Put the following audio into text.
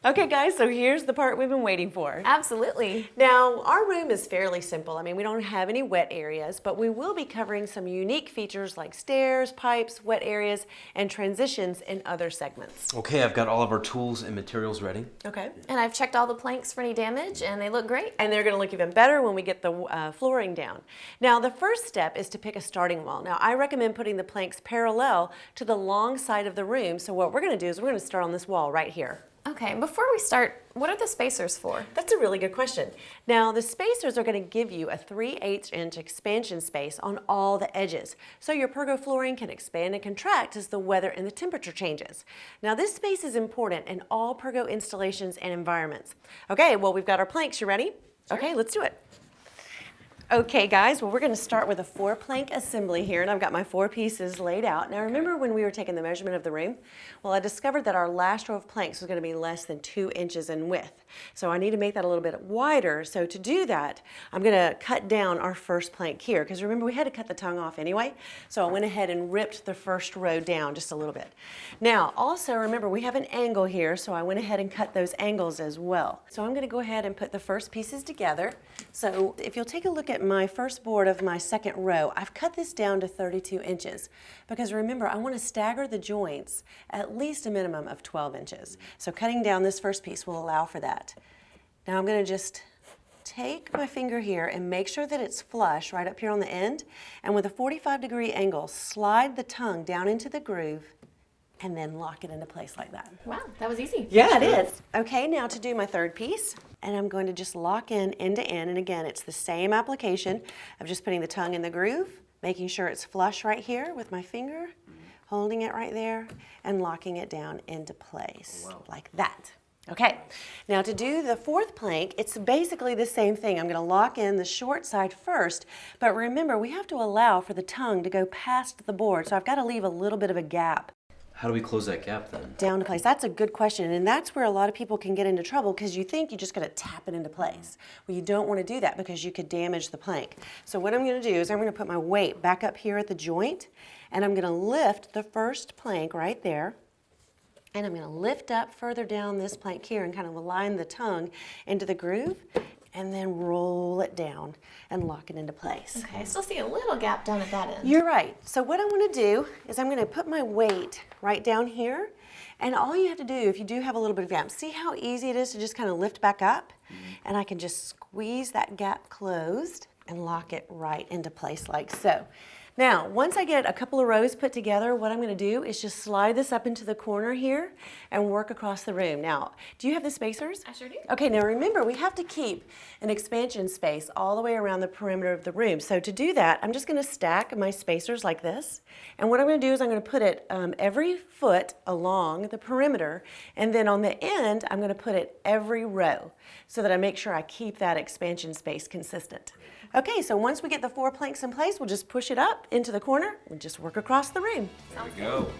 Okay guys, so here's the part we've been waiting for. Absolutely. Now, our room is fairly simple. I mean, we don't have any wet areas, but we will be covering some unique features like stairs, pipes, wet areas, and transitions in other segments. Okay, I've got all of our tools and materials ready. Okay. And I've checked all the planks for any damage, and they look great. And they're going to look even better when we get the flooring down. Now, the first step is to pick a starting wall. Now, I recommend putting the planks parallel to the long side of the room. So what we're going to do is we're going to start on this wall right here. Okay, before we start, what are the spacers for? That's a really good question. Now, the spacers are going to give you a 3/8" expansion space on all the edges. So your Pergo flooring can expand and contract as the weather and the temperature changes. Now, this space is important in all Pergo installations and environments. Okay, well, we've got our planks. You ready? Sure. Okay, let's do it. Okay guys, well we're going to start with a 4-plank assembly here, and I've got my 4 pieces laid out. Now remember when we were taking the measurement of the room? Well, I discovered that our last row of planks was going to be less than 2 inches in width. So I need to make that a little bit wider. So to do that, I'm going to cut down our first plank here, because remember we had to cut the tongue off anyway. So I went ahead and ripped the first row down just a little bit. Now also remember we have an angle here, so I went ahead and cut those angles as well. So I'm going to go ahead and put the first pieces together. So if you'll take a look at my first board of my second row, I've cut this down to 32 inches because remember I want to stagger the joints at least a minimum of 12 inches. So cutting down this first piece will allow for that. Now I'm going to just take my finger here and make sure that it's flush right up here on the end, and with a 45-degree angle slide the tongue down into the groove and then lock it into place like that. Wow, that was easy. Yeah, it is. Okay, now to do my third piece, and I'm going to just lock in end to end, and again, it's the same application of just putting the tongue in the groove, making sure it's flush right here with my finger, holding it right there, and locking it down into place like that. Okay, now to do the fourth plank, it's basically the same thing. I'm going to lock in the short side first, but remember we have to allow for the tongue to go past the board, so I've got to leave a little bit of a gap. How do we close that gap then? Down to place. That's a good question, and that's where a lot of people can get into trouble because you think you're just going to tap it into place. Well, you don't want to do that because you could damage the plank. So what I'm going to do is I'm going to put my weight back up here at the joint, and I'm going to lift the first plank right there, and I'm going to lift up further down this plank here and kind of align the tongue into the groove, and then roll it down and lock it into place. Okay, I still see a little gap down at that end. You're right. So what I want to do is I'm going to put my weight right down here, and all you have to do, if you do have a little bit of gap, see how easy it is to just kind of lift back up, and I can just squeeze that gap closed and lock it right into place like so. Now, once I get a couple of rows put together, what I'm going to do is just slide this up into the corner here and work across the room. Now, do you have the spacers? I sure do. Okay, now remember, we have to keep an expansion space all the way around the perimeter of the room. So to do that, I'm just going to stack my spacers like this. And what I'm going to do is I'm going to put it every foot along the perimeter, and then on the end, I'm going to put it every row so that I make sure I keep that expansion space consistent. Okay, so once we get the 4 planks in place, we'll just push it up into the corner and just work across the room. There we go.